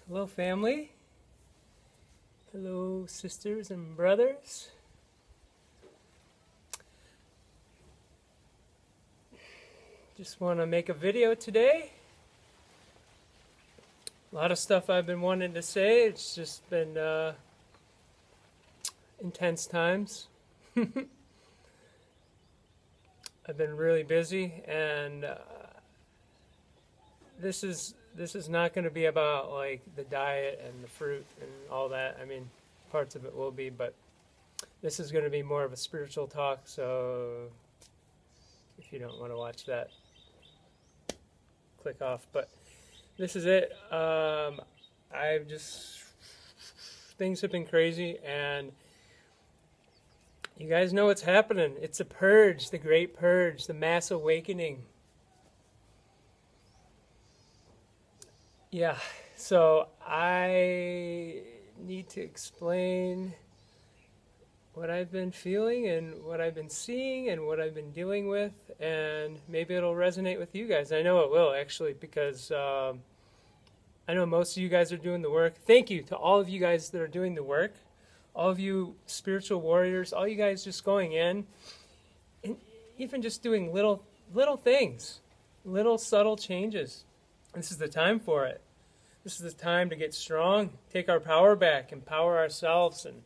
Hello, family. Hello, sisters and brothers. Just want to make a video today. A lot of stuff I've been wanting to say. It's just been intense times. I've been really busy, and this is not going to be about like the diet and the fruit and all that. I mean, parts of it will be, but this is going to be more of a spiritual talk. So if you don't want to watch that, click off. But this is it. I've just things have been crazy, and you guys know what's happening. It's a purge, the great purge, the mass awakening. Yeah, so I need to explain what I've been feeling and what I've been seeing and what I've been dealing with, and maybe it'll resonate with you guys. I know it will, actually, because I know most of you guys are doing the work. Thank you to all of you guys that are doing the work, all of you spiritual warriors, all you guys just going in and even just doing little things, little subtle changes. This is the time for it. This is the time to get strong, take our power back, empower ourselves, and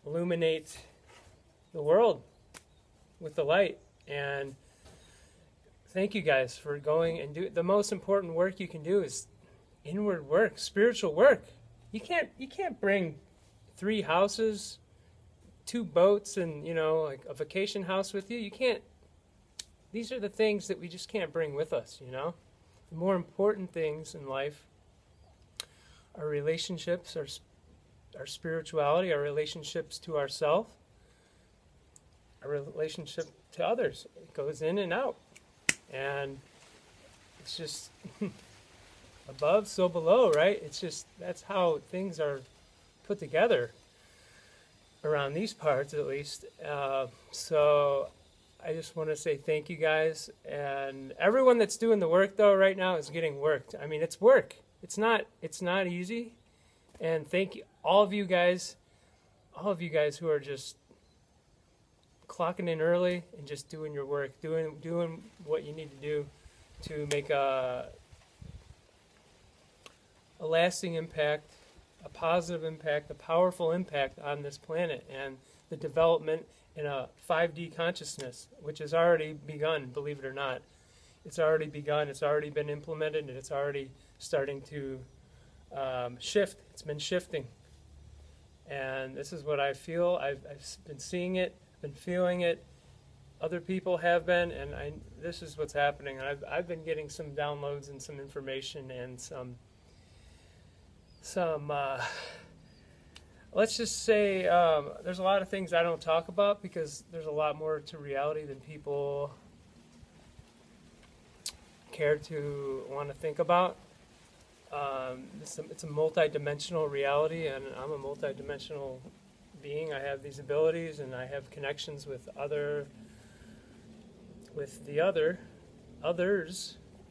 illuminate the world with the light. And thank you guys for going and do the most important work you can do is inward work, spiritual work. You can't bring 3 houses, 2 boats, and like a vacation house with you. You can't. These are the things that we just can't bring with us. The more important things in life are relationships, our spirituality, our relationships to ourselves, our relationship to others. It goes in and out. And it's just above, so below, right? It's just, that's how things are put together around these parts, at least. So I just want to say thank you guys. And everyone that's doing the work, though, right now is getting worked. I mean, it's work. It's not easy. And thank you, all of you guys who are just clocking in early and just doing your work, doing what you need to do to make a lasting impact, a positive impact, a powerful impact on this planet and the development in a 5D consciousness, which has already begun, believe it or not. It's already begun, it's already been implemented, and it's already starting to shift. It's been shifting. And this is what I feel. I've been seeing it, been feeling it. Other people have been, and this is what's happening. And I've been getting some downloads and some information and some let's just say there's a lot of things I don't talk about because there's a lot more to reality than people care to want to think about. It's a multi-dimensional reality, and I'm a multi-dimensional being. I have these abilities, and I have connections with others,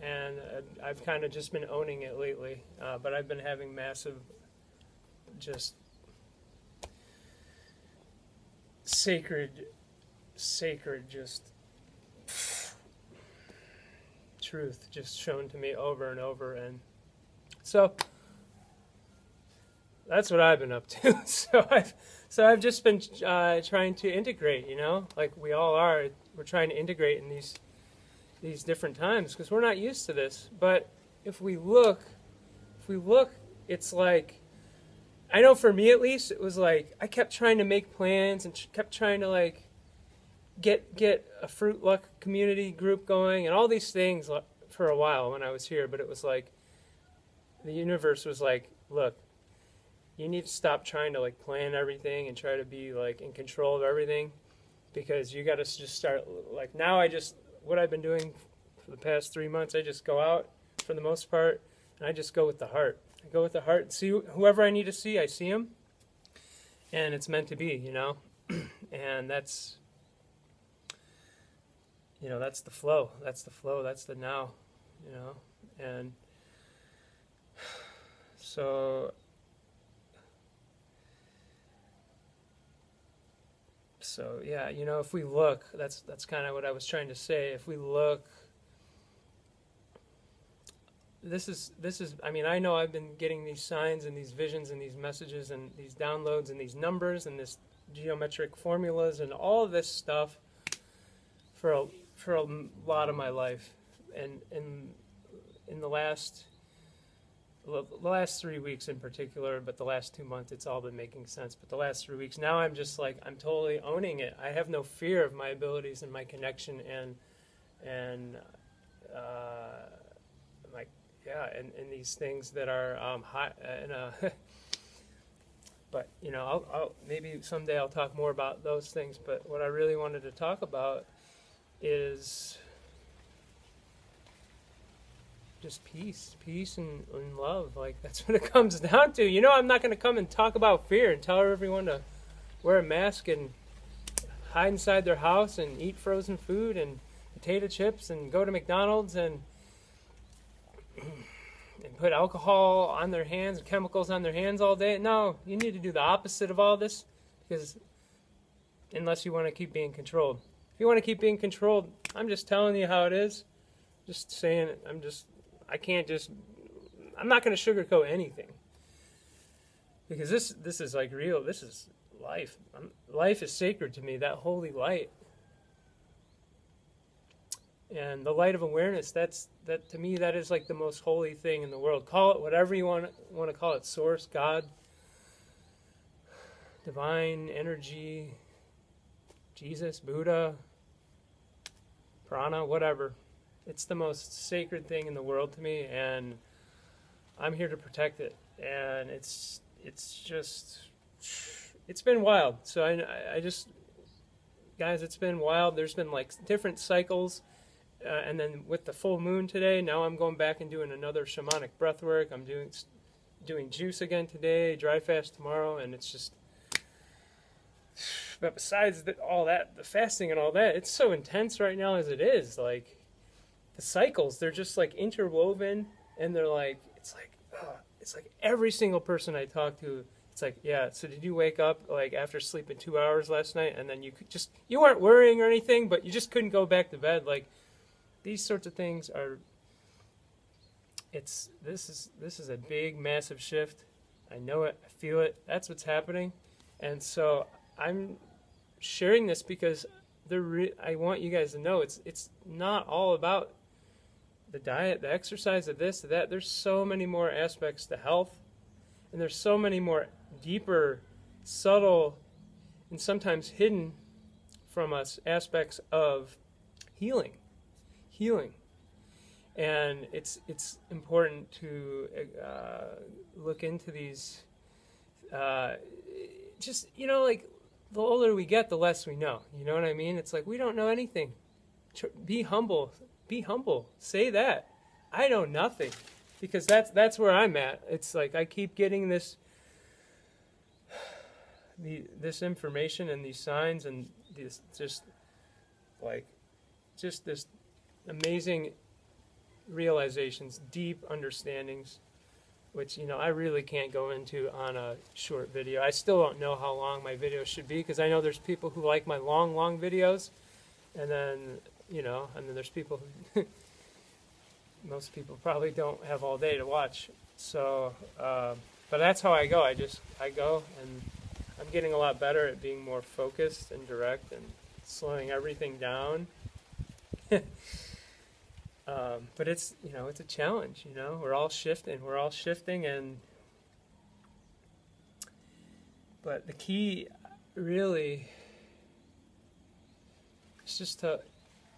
and I've kind of just been owning it lately. But I've been having massive, just sacred, just truth just shown to me over and over, and so that's what I've been up to. So I've just been trying to integrate, like we all are. We're trying to integrate in these different times because we're not used to this. But if we look, it's like, I know for me at least, it was like I kept trying to make plans and kept trying to like get a Fruit Luck community group going and all these things for a while when I was here. But it was like the universe was like, look, you need to stop trying to like plan everything and try to be like in control of everything, because you got to just start like now. What I've been doing for the past 3 months, I just go out for the most part and I just go with the heart. I go with the heart and see whoever I need to see, I see them, and it's meant to be, and that's that's the flow. That's the flow. That's the now, and So yeah, you know, if we look, that's kind of what I was trying to say. If we look, this is I mean, I know I've been getting these signs and these visions and these messages and these downloads and these numbers and this geometric formulas and all of this stuff for a lot of my life, and in the last 3 weeks in particular, but the last 2 months it's all been making sense. But the last 3 weeks, now I'm just like, I'm totally owning it. I have no fear of my abilities and my connection and like, yeah, and these things that are high but you know, I'll maybe someday I'll talk more about those things. But what I really wanted to talk about is just peace and love. Like, that's what it comes down to. You know, I'm not going to come and talk about fear and tell everyone to wear a mask and hide inside their house and eat frozen food and potato chips and go to McDonald's and put alcohol on their hands, chemicals on their hands all day. No, you need to do the opposite of all this, because unless you want to keep being controlled. If you want to keep being controlled, I'm just telling you how it is. Just saying it. I'm not going to sugarcoat anything, because this is like real. This is life. Life is sacred to me, that holy light. And the light of awareness, that to me, that is like the most holy thing in the world. Call it whatever you want to call it: source, God, divine energy, Jesus, Buddha, prana, whatever. It's the most sacred thing in the world to me, and I'm here to protect it. And it's been wild. So I just, guys, it's been wild. There's been like different cycles, and then with the full moon today, now I'm going back and doing another shamanic breath work. I'm doing juice again today, dry fast tomorrow, and it's just. But besides all that, the fasting and all that, it's so intense right now as it is. Like, the cycles, they're just like interwoven, and they're like, it's like every single person I talk to, it's like, yeah, so did you wake up like after sleeping 2 hours last night, and then you weren't worrying or anything, but you just couldn't go back to bed? Like, these sorts of things are, this is a big, massive shift. I know it, I feel it, that's what's happening. And so I'm sharing this because I want you guys to know it's not all about the diet, the exercise, of this, of that. There's so many more aspects to health, and there's so many more deeper, subtle, and sometimes hidden from us aspects of healing. And it's important to look into these. Just, you know, like, the older we get, the less we know. You know what I mean? It's like, we don't know anything. Be humble. Be humble. Say that. I know nothing. Because that's where I'm at. It's like I keep getting this information and these signs and this this amazing realizations, deep understandings, which, you know, I really can't go into on a short video. I still don't know how long my videos should be, because I know there's people who like my long videos, and then, you know, and then there's people who most people probably don't have all day to watch. So, but that's how I go. I go, and I'm getting a lot better at being more focused and direct and slowing everything down. But it's, you know, it's a challenge, you know, we're all shifting, but the key really is just to,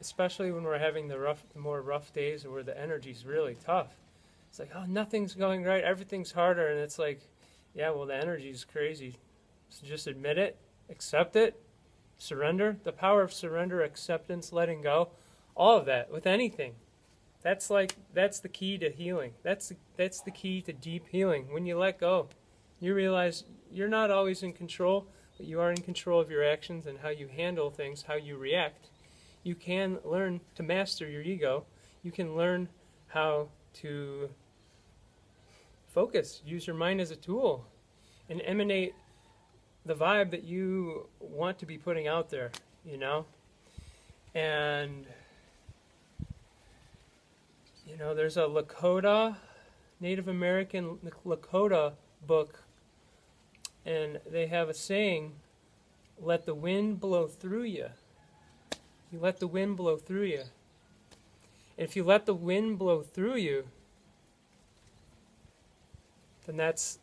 especially when we're having the more rough days where the energy's really tough. It's like, oh, nothing's going right, everything's harder, and it's like, yeah, well, the energy's crazy. So just admit it, accept it, surrender. The power of surrender, acceptance, letting go, all of that with anything. That's the key to healing. That's the key to deep healing. When you let go, you realize you're not always in control, but you are in control of your actions and how you handle things, how you react. You can learn to master your ego. You can learn how to focus. Use your mind as a tool and emanate the vibe that you want to be putting out there, you know? And, you know, there's a Lakota, Native American Lakota book, and they have a saying, let the wind blow through you. You let the wind blow through you. And if you let the wind blow through you, then that's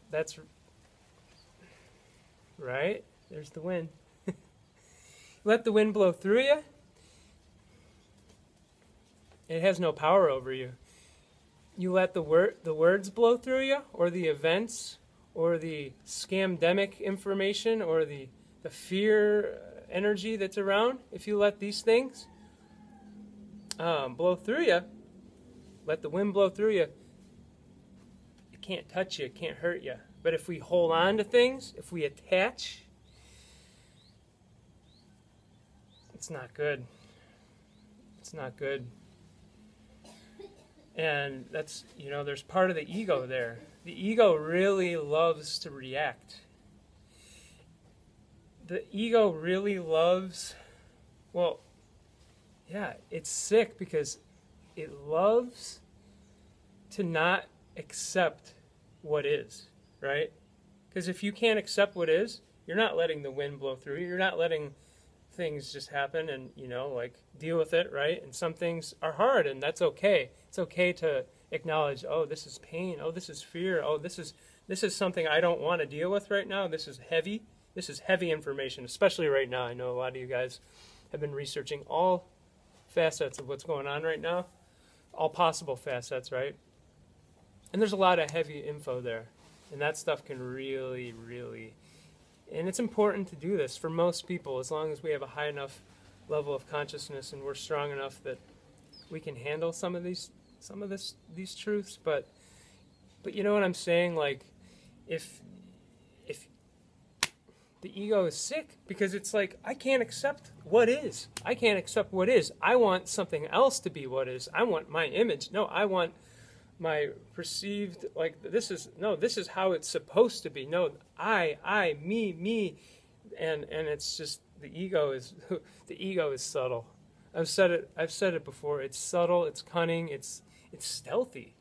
right? There's the wind. Let the wind blow through you. It has no power over you. You let the words blow through you, or the events, or the scamdemic information, or the fear energy that's around. If you let these things blow through you, let the wind blow through you, it can't touch you, it can't hurt you. But if we hold on to things, if we attach, it's not good. It's not good. And that's, you know, there's part of the ego there. The ego really loves to react. The ego really loves, well, yeah, it's sick because it loves to not accept what is, right? Because if you can't accept what is, you're not letting the wind blow through you. You're not letting things just happen and, you know, like deal with it, right? And some things are hard, and that's okay. It's okay to acknowledge, oh, this is pain. Oh, this is fear. Oh, this is something I don't want to deal with right now. This is heavy. This is heavy information, especially right now. I know a lot of you guys have been researching all facets of what's going on right now, all possible facets, right? And there's a lot of heavy info there, and that stuff can really, really, and it's important to do this for most people as long as we have a high enough level of consciousness and we're strong enough that we can handle some of these truths. But you know what I'm saying? Like, if the ego is sick because it's like, I can't accept what is. I can't accept what is. I want something else to be what is. I want my image. No, I want my perceived, like, this is how it's supposed to be. No, I, me, and it's just the ego is subtle. I've said it before. It's subtle, it's cunning, it's stealthy.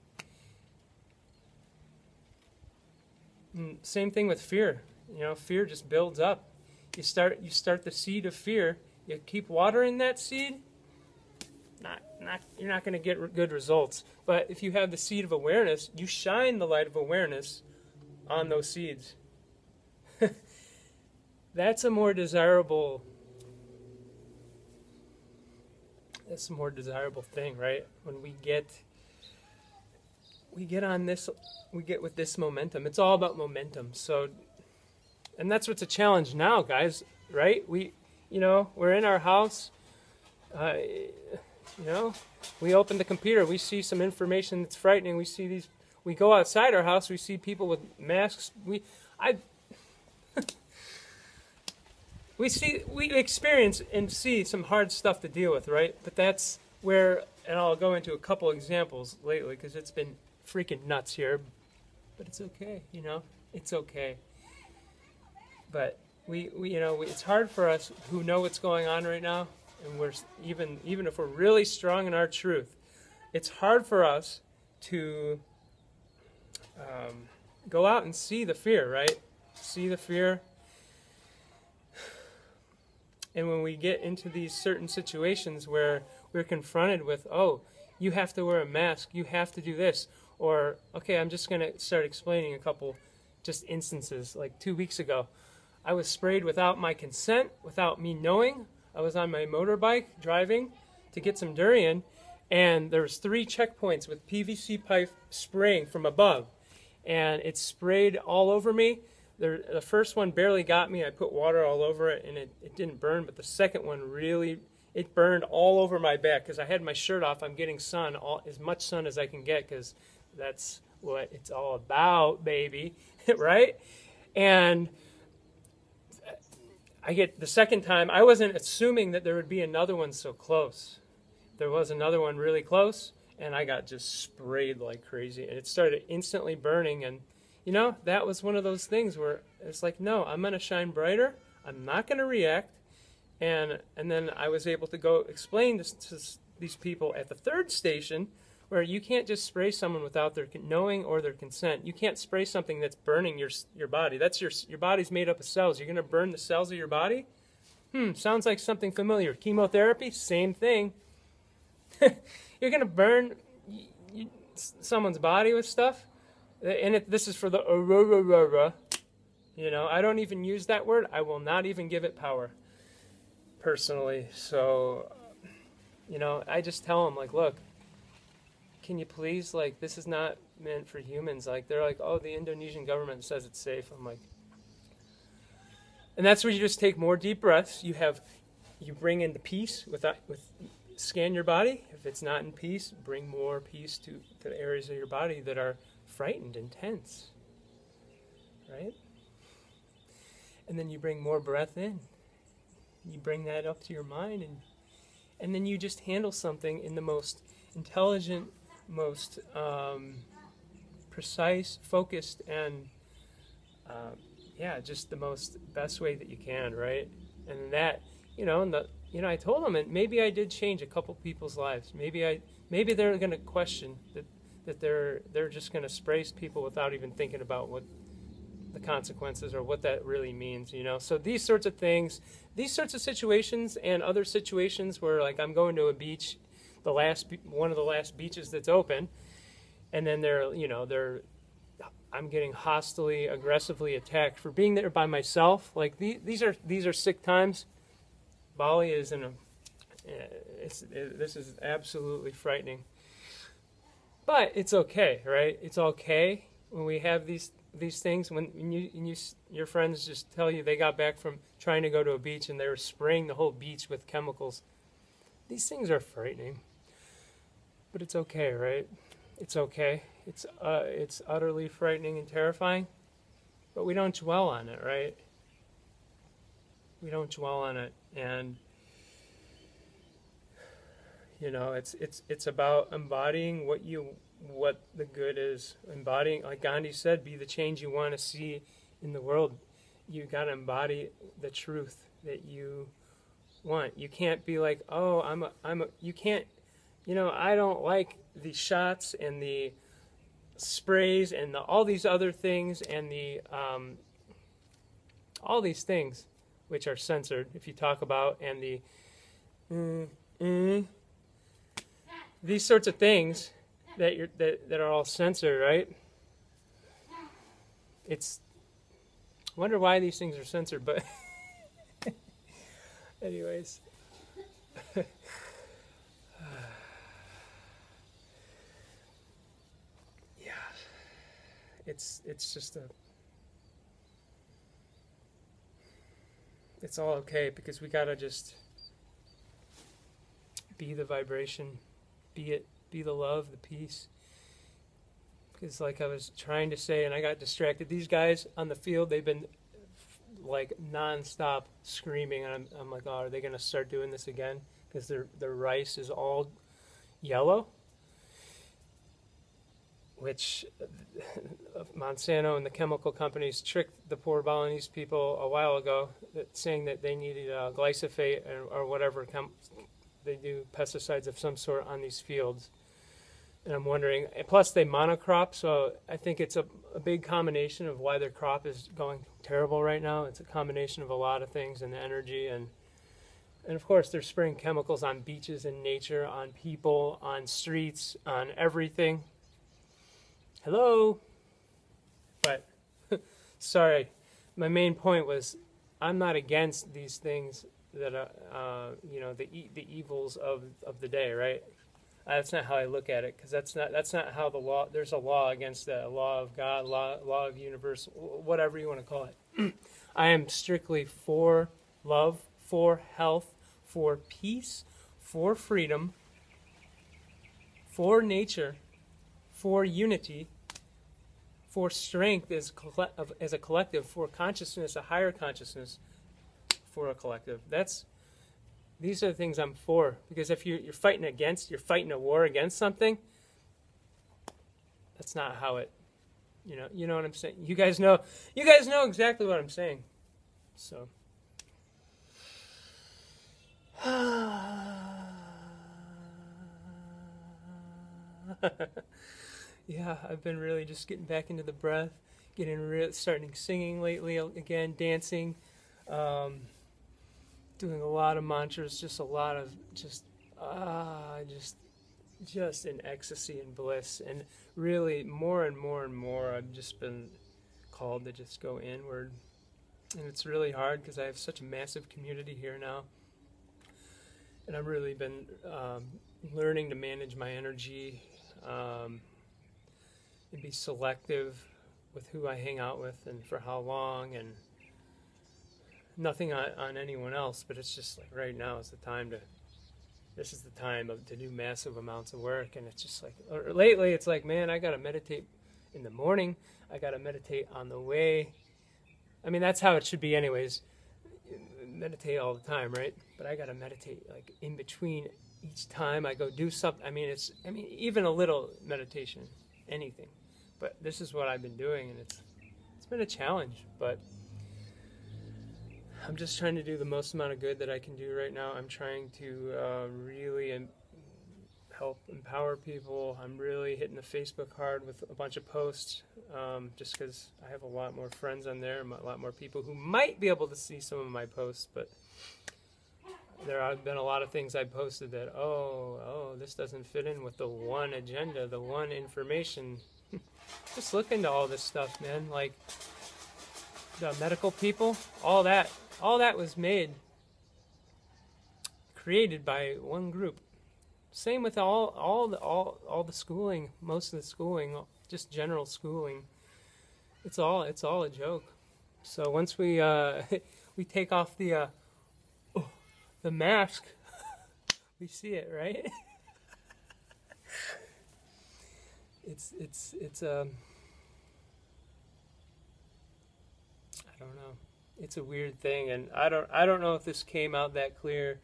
And same thing with fear. You know, fear just builds up. You start the seed of fear. You keep watering that seed. You're not going to get good results. But if you have the seed of awareness, you shine the light of awareness on those seeds. That's a more desirable. That's a more desirable thing, right? When we get on this, we get with this momentum. It's all about momentum. So, and that's what's a challenge now, guys, right? We're in our house. We open the computer. We see some information that's frightening. We go outside our house. We see people with masks. We experience and see some hard stuff to deal with, right? But that's where, and I'll go into a couple examples lately because it's been freaking nuts here. But it's okay, it's okay. But it's hard for us who know what's going on right now, and we're even if we're really strong in our truth, it's hard for us to go out and see the fear, right? See the fear. And when we get into these certain situations where we're confronted with, oh, you have to wear a mask, you have to do this, or, okay, I'm just going to start explaining a couple just instances. Like 2 weeks ago, I was sprayed without my consent, without me knowing. I was on my motorbike driving to get some durian, and there was 3 checkpoints with PVC pipe spraying from above, and it sprayed all over me. The first one barely got me. I put water all over it, and it didn't burn, but the second one really, it burned all over my back because I had my shirt off. I'm getting sun, as much sun as I can get because that's what it's all about, baby, right? And I get the second time, I wasn't assuming that there would be another one so close. There was another one really close, and I got just sprayed like crazy, and it started instantly burning. And you know, that was one of those things where it's like, no, I'm going to shine brighter. I'm not going to react. And then I was able to go explain to these people at the third station, where you can't just spray someone without their knowing or their consent. You can't spray something that's burning your body. That's your body's made up of cells. You're going to burn the cells of your body? Sounds like something familiar. Chemotherapy, same thing. You're going to burn someone's body with stuff? And this is for the aurora. You know, I don't even use that word. I will not even give it power, personally. So, you know, I just tell them, like, look, can you please, like, this is not meant for humans. Like, they're like, oh, the Indonesian government says it's safe. I'm like, and that's where you just take more deep breaths. You bring in the peace scan your body. If it's not in peace, bring more peace to the areas of your body that are frightened and tense, right? And then you bring more breath in. You bring that up to your mind, and then you just handle something in the most intelligent, most precise, focused, and just the most best way that you can, right? And that, you know, I told them, and maybe I did change a couple people's lives. Maybe they're going to question that they're just going to spray people without even thinking about what the consequences or what that really means, you know. So these sorts of things, these sorts of situations, and other situations where, like, I'm going to a beach, one of the last beaches that's open, and then I'm getting hostily, aggressively attacked for being there by myself. Like, these are sick times. Bali is this is absolutely frightening. But it's okay, right? It's okay when we have these things. When your friends just tell you they got back from trying to go to a beach and they were spraying the whole beach with chemicals. These things are frightening. But it's okay, right? It's okay. It's utterly frightening and terrifying. But we don't dwell on it, right? We don't dwell on it. And you know, it's about embodying what the good is. Embodying, like Gandhi said, be the change you want to see in the world. You got to embody the truth that you want. You can't be like, oh, you can't, you know, I don't like the shots and the sprays and all these other things and all these things which are censored, if you talk about, and these sorts of things that are all censored, right? It's, I wonder why these things are censored, but anyways. Yeah, it's just it's all okay, because we gotta just be the vibration, be the love, the peace. Because, like I was trying to say, and I got distracted, these guys on the field, they've been like non-stop screaming, and I'm like, oh, are they going to start doing this again? Because their rice is all yellow, which Monsanto and the chemical companies tricked the poor Balinese people a while ago, saying that they needed glyphosate or whatever. They do pesticides of some sort on these fields. And I'm wondering, plus they monocrop, so I think it's a big combination of why their crop is going terrible right now. It's a combination of a lot of things, and energy, and of course they're spraying chemicals on beaches and nature, on people, on streets, on everything. Hello? But, sorry, my main point was, I'm not against these things that are, you know, the evils of the day, right? That's not how I look at it, because that's not how the law. There's a law against that, a law of God, law of universe, whatever you want to call it. I am strictly for love, for health, for peace, for freedom, for nature, for unity, for strength as a collective, for consciousness, a higher consciousness, for a collective. These are the things I'm for, because if you're fighting a war against something, that's not how it, you know what I'm saying. You guys know exactly what I'm saying. So yeah, I've been really just getting back into the breath, starting singing lately again, dancing, doing a lot of mantras, just a lot of just in ecstasy and bliss, and really more and more and more I've just been called to just go inward, and it's really hard because I have such a massive community here now, and I've really been learning to manage my energy, and be selective with who I hang out with and for how long, and nothing on anyone else, but it's just like right now is the time to do massive amounts of work. And it's just like, lately it's like, man, I gotta meditate in the morning, I gotta meditate on the way. I mean, that's how it should be anyways, meditate all the time, right? But I gotta meditate like in between each time I go do something. I mean, even a little meditation, anything. But this is what I've been doing, and it's been a challenge, but I'm just trying to do the most amount of good that I can do right now. I'm trying to really help empower people. I'm really hitting the Facebook hard with a bunch of posts, just because I have a lot more friends on there, a lot more people who might be able to see some of my posts, but there have been a lot of things I posted that, this doesn't fit in with the one agenda, the one information. Just look into all this stuff, man. Like the medical people, all that was created by one group. Same with all the schooling, most of the schooling, just general schooling. It's all a joke. So once we we take off the mask, we see it, right? It's I don't know. It's a weird thing, and I don't know if this came out that clear.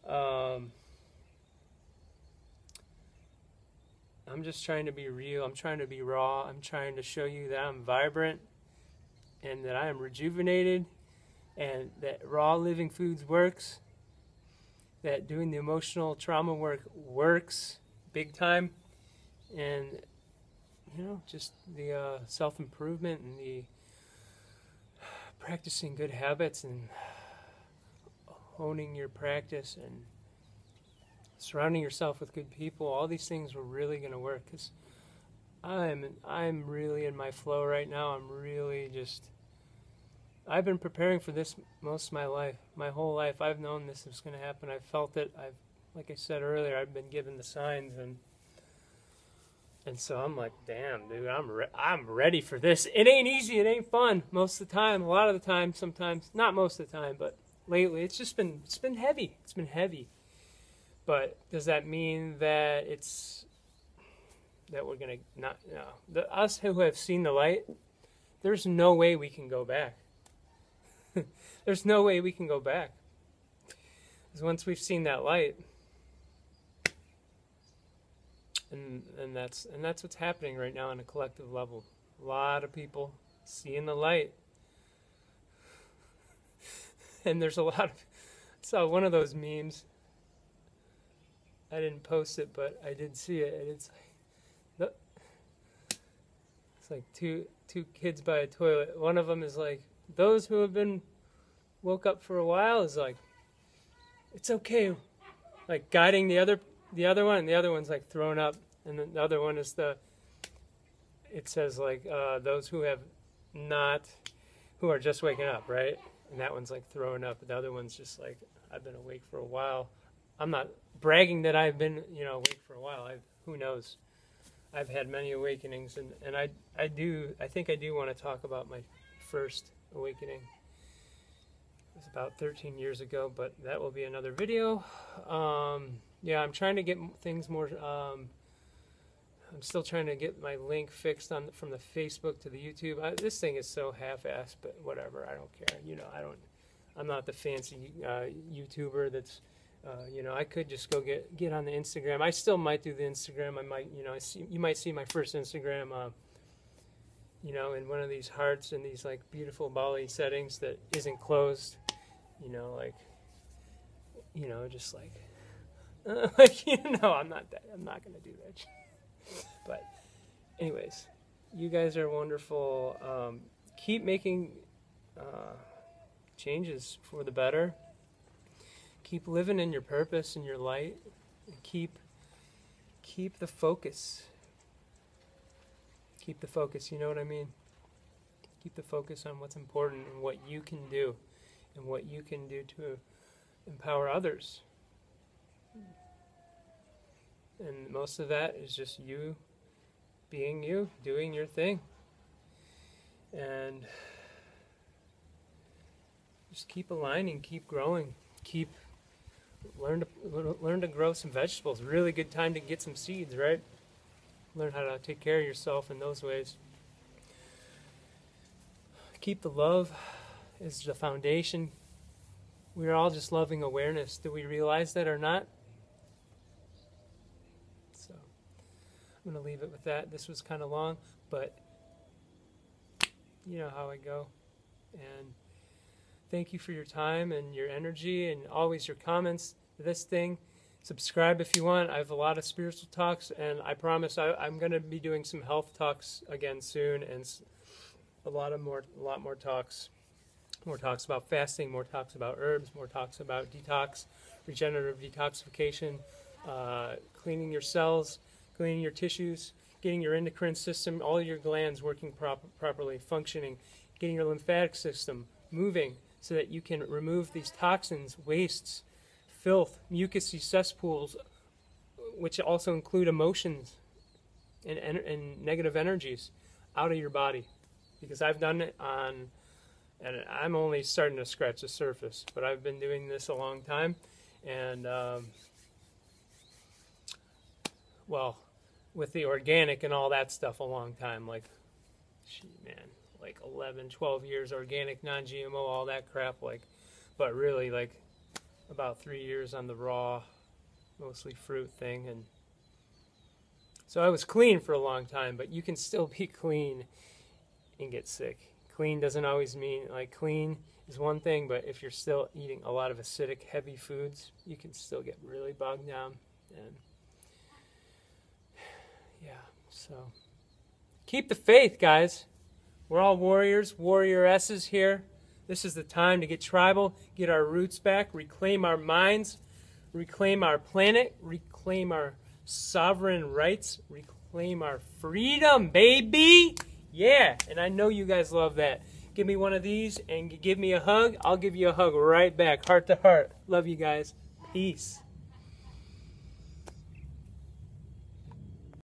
I'm just trying to be real. I'm trying to be raw. I'm trying to show you that I'm vibrant and that I am rejuvenated, and that raw living foods works, that doing the emotional trauma work works big time, and just the self-improvement and the practicing good habits and honing your practice and surrounding yourself with good people, all these things are really going to work, because I'm really in my flow right now. I've been preparing for this most of my life, my whole life. I've known this was going to happen. I've felt it. Like I said earlier, I've been given the signs, and so I'm like, damn, dude, I'm ready for this. It ain't easy. It ain't fun most of the time. A lot of the time, sometimes, not most of the time, but lately, it's been heavy. It's been heavy. But does that mean that we're gonna not? No. Us who have seen the light, there's no way we can go back. There's no way we can go back. Because once we've seen that light, and that's what's happening right now on a collective level. A lot of people seeing the light, and there's a lot of. I saw one of those memes. I didn't post it, but I did see it, and it's like two kids by a toilet. One of them is like, those who have been woke up for a while is like, it's okay, like guiding the other one, and the other one's like thrown up, and then the other one is it says like those who have not, who are just waking up, right? And that one's like throwing up, and the other one's just like, I've been awake for a while. I'm not bragging that I've been, awake for a while. Who knows? I've had many awakenings, and I think I do want to talk about my first awakening. It was about 13 years ago, but that will be another video. Yeah, I'm trying to get things more. I'm still trying to get my link fixed from the Facebook to the YouTube. This thing is so half-assed, but whatever. I don't care. I'm not the fancy YouTuber that's You know, I could just go get on the Instagram. I still might do the Instagram. I might, you know, you might see my first Instagram, you know, in one of these hearts in these like beautiful Bali settings that isn't closed. You know, like, you know, just like, like, you know, I'm not gonna do that. But, anyways, you guys are wonderful. Keep making changes for the better. Keep living in your purpose and your light. And keep the focus. Keep the focus, you know what I mean? Keep the focus on what's important and what you can do and what you can do to empower others. And most of that is just you being you, doing your thing. And just keep aligning, keep growing, learn to grow some vegetables. Really good time to get some seeds, right? Learn how to take care of yourself in those ways. Keep the love as the foundation. We're all just loving awareness. Do we realize that or not? So I'm going to leave it with that. This was kind of long, but you know how I go. And thank you for your time and your energy and always your comments to this thing. Subscribe if you want. I have a lot of spiritual talks, and I promise I'm going to be doing some health talks again soon, and a lot more talks. More talks about fasting, more talks about herbs, more talks about detox, regenerative detoxification, cleaning your cells, cleaning your tissues, getting your endocrine system, all your glands working properly, functioning, getting your lymphatic system moving so that you can remove these toxins, wastes, filth, mucousy cesspools, which also include emotions and negative energies out of your body. Because I've done it and I'm only starting to scratch the surface, but I've been doing this a long time, and well, with the organic and all that stuff a long time, like, man, like 11, 12 years organic, non-GMO, all that crap, like, but really, like, about 3 years on the raw, mostly fruit thing, and so I was clean for a long time, but you can still be clean and get sick. Clean doesn't always mean, like, clean is one thing, but if you're still eating a lot of acidic, heavy foods, you can still get really bogged down, and yeah, so keep the faith, guys. We're all warriors, warrioresses here. This is the time to get tribal, get our roots back, reclaim our minds, reclaim our planet, reclaim our sovereign rights, reclaim our freedom, baby! Yeah, and I know you guys love that. Give me one of these and give me a hug. I'll give you a hug right back, heart to heart. Love you guys. Peace.